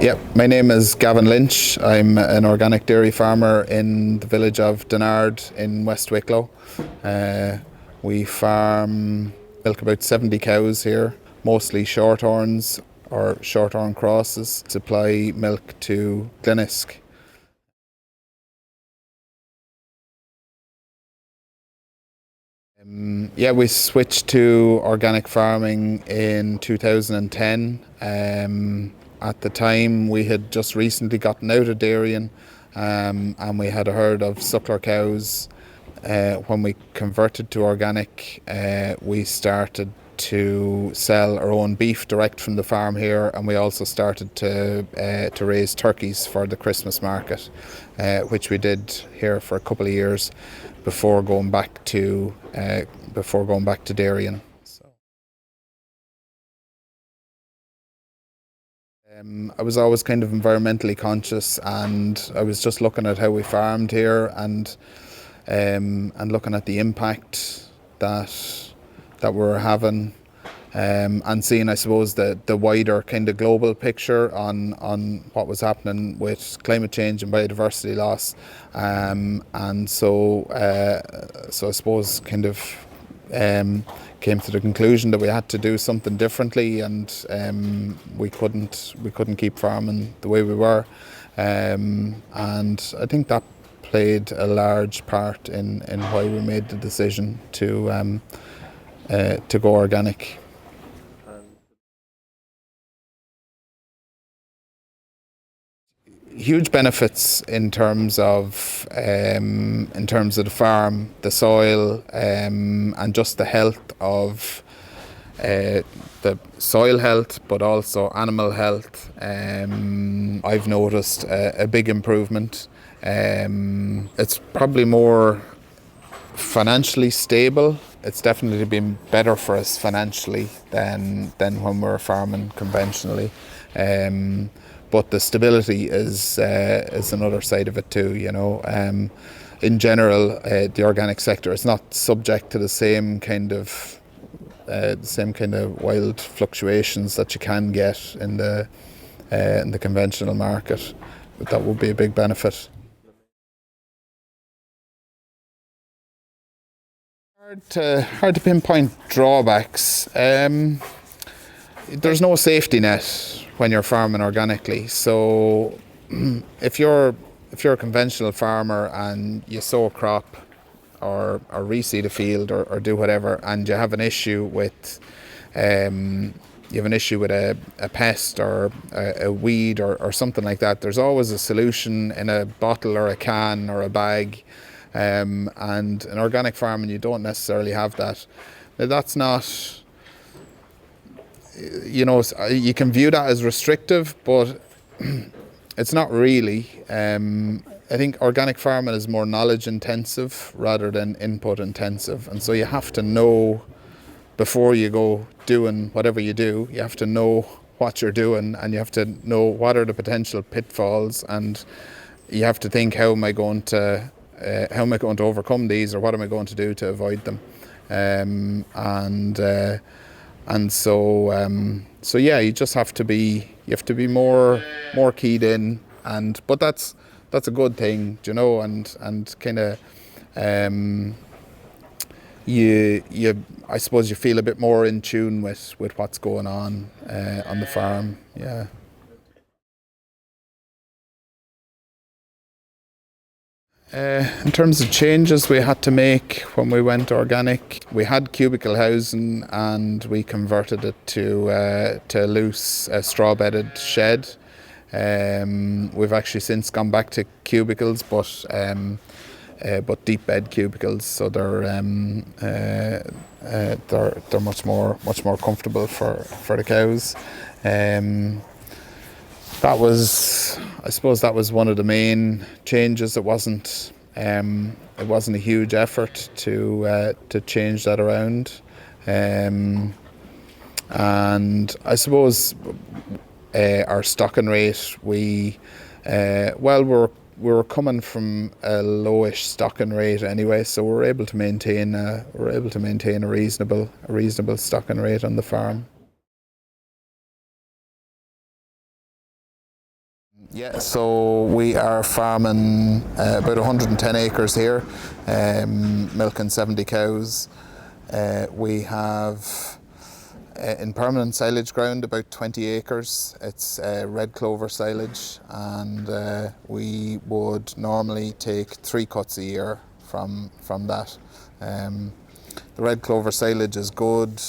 Yep, my name is Gavin Lynch. I'm an organic dairy farmer in the village of Denard in West Wicklow. We farm milk about 70 cows here, mostly shorthorns or shorthorn crosses. Supply milk to Glennisk. Yeah, we switched to organic farming in 2010. At the time, we had just recently gotten out of dairying, and we had a herd of suckler cows. When we converted to organic, we started to sell our own beef direct from the farm here, and we also started to raise turkeys for the Christmas market, which we did here for a couple of years before going back to dairying. I was always kind of environmentally conscious, and I was just looking at how we farmed here, and looking at the impact that we're having, and seeing, I suppose, the wider kind of global picture on what was happening with climate change and biodiversity loss, and so I suppose kind of came to the conclusion that we had to do something differently, and we couldn't keep farming the way we were, and I think that played a large part in why we made the decision to go organic. Huge benefits in terms of the farm, the soil, and just the health of the soil health, but also animal health. I've noticed a big improvement. It's probably more financially stable. It's definitely been better for us financially than when we were farming conventionally. But the stability is another side of it too. In general, the organic sector is not subject to the same kind of wild fluctuations that you can get in the conventional market. But that would be a big benefit. Hard to pinpoint drawbacks. There's no safety net when you're farming organically. So if you're a conventional farmer and you sow a crop or reseed a field or do whatever, and you have an issue with a pest or a weed or something like that, there's always a solution in a bottle or a can or a bag. And in organic farming, you don't necessarily have that. Now, that's not, you can view that as restrictive, but it's not really. I think organic farming is more knowledge intensive rather than input intensive, and so you have to know before you go doing whatever you do. You have to know what you're doing, and you have to know what are the potential pitfalls, and you have to think, how am I going to overcome these, or what am I going to do to avoid them? So yeah, you just have to be more keyed in, but that's a good thing, and kind of I suppose you feel a bit more in tune with what's going on the farm. Yeah. In terms of changes we had to make when we went organic, we had cubicle housing and we converted it to a loose straw-bedded shed. We've actually since gone back to cubicles, but deep bed cubicles, so they're much more comfortable for the cows. I suppose that was one of the main changes. It wasn't a huge effort to change that around, and I suppose our stocking rate, we were coming from a lowish stocking rate anyway, so we're able to maintain a reasonable stocking rate on the farm. Yeah, so we are farming about 110 acres here, milking 70 cows. We have in permanent silage ground about 20 acres. It's red clover silage, and we would normally take 3 cuts a year from that. The red clover silage is good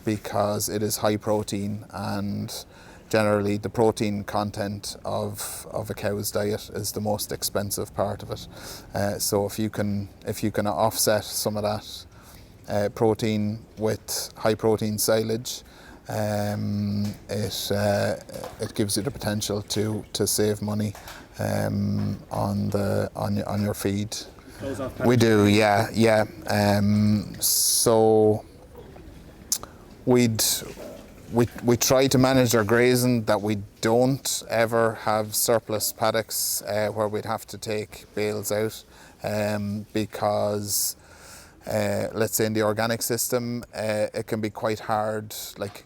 because it is high protein, and generally the protein content of a cow's diet is the most expensive part of it. So if you can offset some of that protein with high protein silage, it gives you the potential to save money on your feed. We do, yeah. So we try to manage our grazing that we don't ever have surplus paddocks where we'd have to take bales out, because let's say in the organic system it can be quite hard. Like,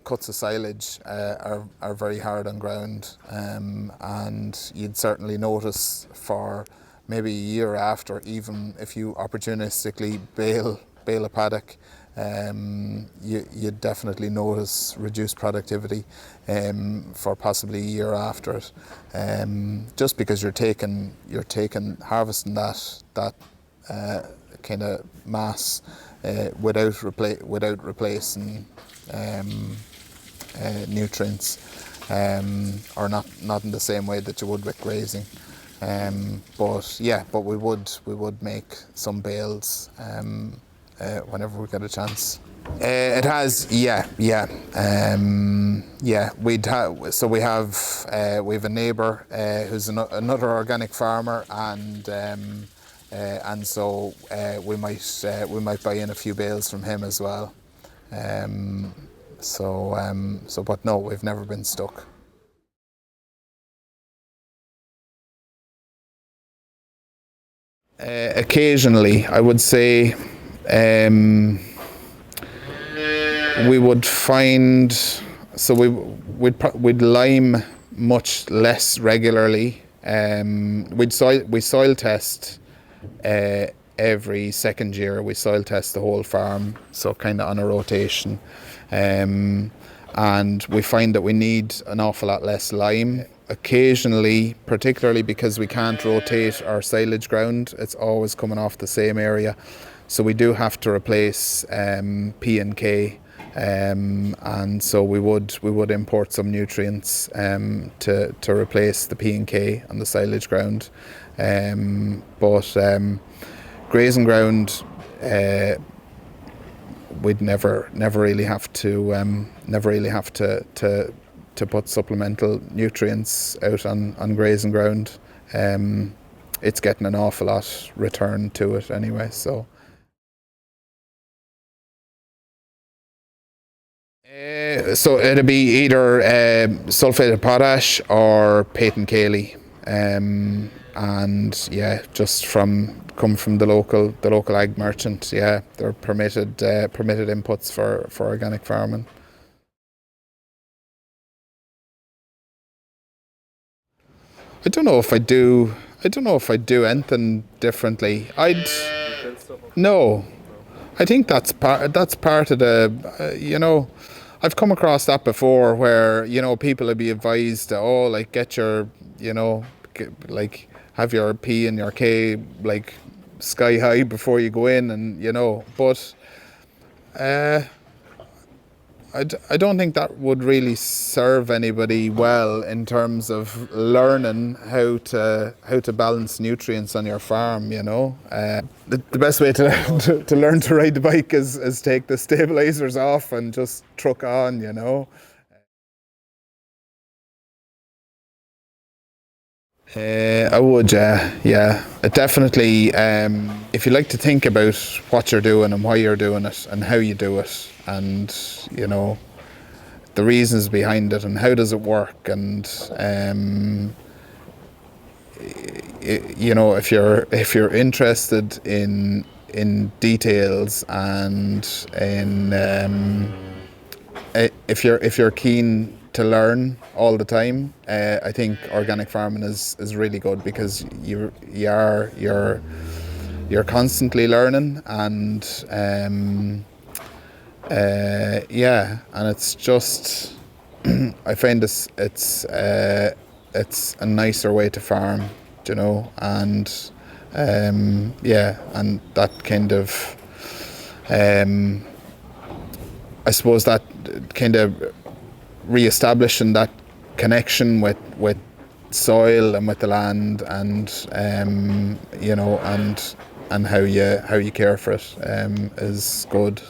cuts of silage are very hard on ground, and you'd certainly notice for maybe a year after, even if you opportunistically bale a paddock, you'd definitely notice reduced productivity for possibly a year after it, just because you're harvesting that kind of mass without replacing nutrients, or not in the same way that you would with grazing. But we would make some bales whenever we get a chance. It has, yeah. We have a neighbour who's another organic farmer, and so we might buy in a few bales from him as well. But no, we've never been stuck. Occasionally, I would say, we would find, so we'd lime much less regularly. We soil test every second year. We soil test the whole farm, so kind of on a rotation, and we find that we need an awful lot less lime. Occasionally, particularly because we can't rotate our silage ground, it's always coming off the same area, so we do have to replace P and K, and so we would import some nutrients to replace the P and K on the silage ground, but grazing ground, we'd never really have to put supplemental nutrients out on grazing ground. It's getting an awful lot return to it anyway. So it'd be either sulphate of potash or patent Cayley, and yeah, just come from the local ag merchant. Yeah, they're permitted inputs for organic farming. I don't know if I do anything differently. No. I think that's part of the I've come across that before, where people would be advised to, like, get your have your P and your K like sky high before you go in, and but I don't think that would really serve anybody well in terms of learning how to balance nutrients on your farm. The best way to learn to ride the bike is take the stabilizers off and just truck on. I would, yeah. It definitely, if you like to think about what you're doing and why you're doing it and how you do it, and the reasons behind it and how does it work, and if you're interested in details, and in if you're keen to learn all the time, I think organic farming is really good, because you're constantly learning, and and it's just I find it's a nicer way to farm, and and that kind of I suppose that kind of re-establishing that connection with soil and with the land, and and how you care for it is good.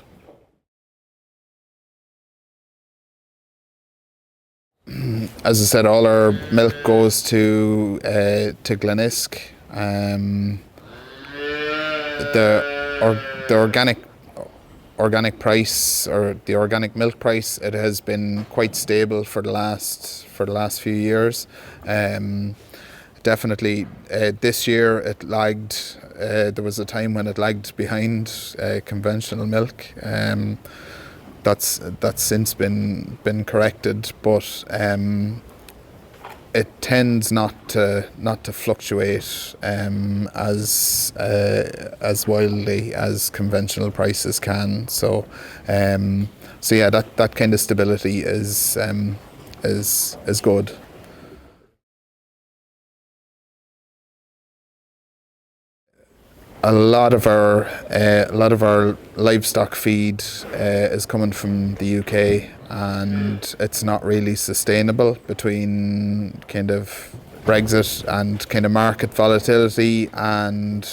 As I said, all our milk goes to Glenisk. The organic price, or the organic milk price, it has been quite stable for the last few years. Definitely this year it lagged. There was a time when it lagged behind conventional milk. That's since been corrected, but it tends not to fluctuate as wildly as conventional prices can. So yeah, that kind of stability is good. A lot of our livestock feed is coming from the UK, and it's not really sustainable between kind of Brexit and kind of market volatility, and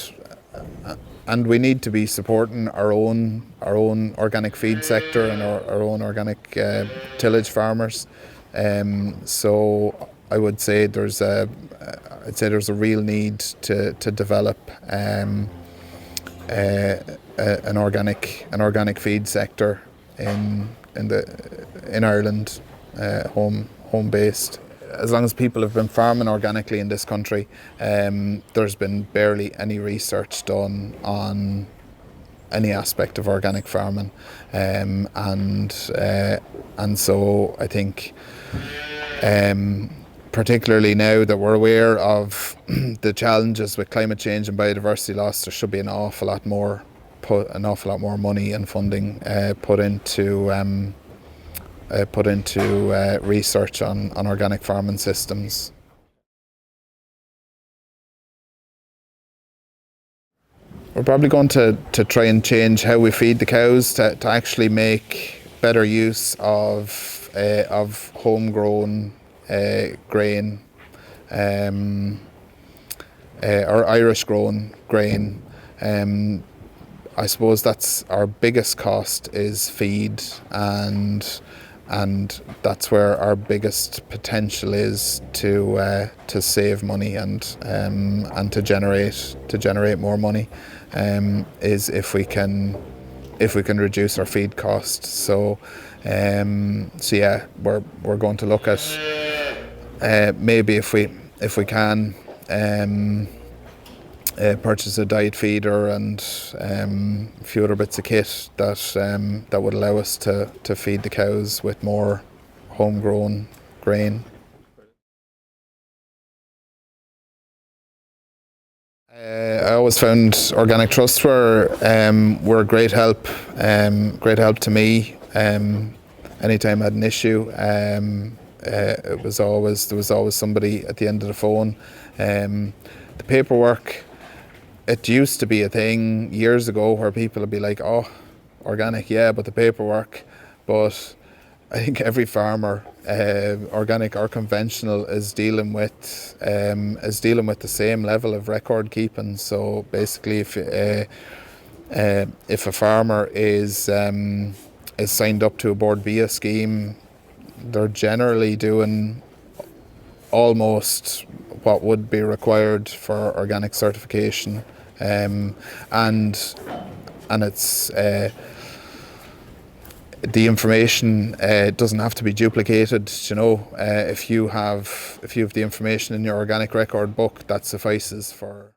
we need to be supporting our own organic feed sector and our own organic tillage farmers. So I would say there's a real need to develop an organic feed sector in Ireland, home based. As long as people have been farming organically in this country, there's been barely any research done on any aspect of organic farming, and so I think, particularly now that we're aware of the challenges with climate change and biodiversity loss, there should be an awful lot more money and funding put into research on organic farming systems. We're probably going to try and change how we feed the cows to actually make better use of homegrown grain, or Irish grown grain. I suppose that's our biggest cost is feed, and that's where our biggest potential is to save money and to generate more money, is if we can reduce our feed costs. So yeah, we're going to look at maybe if we can purchase a diet feeder and a few other bits of kit that would allow us to feed the cows with more homegrown grain. I always found Organic Trust were a great help to me. Anytime I had an issue, there was always somebody at the end of the phone. The paperwork, it used to be a thing years ago where people would be like, "Oh, organic, yeah, but the paperwork." But I think every farmer, organic or conventional, is dealing with the same level of record keeping. So basically, if a farmer is signed up to a Board BIA scheme, they're generally doing almost what would be required for organic certification, and it's the information doesn't have to be duplicated. If you have the information in your organic record book, that suffices for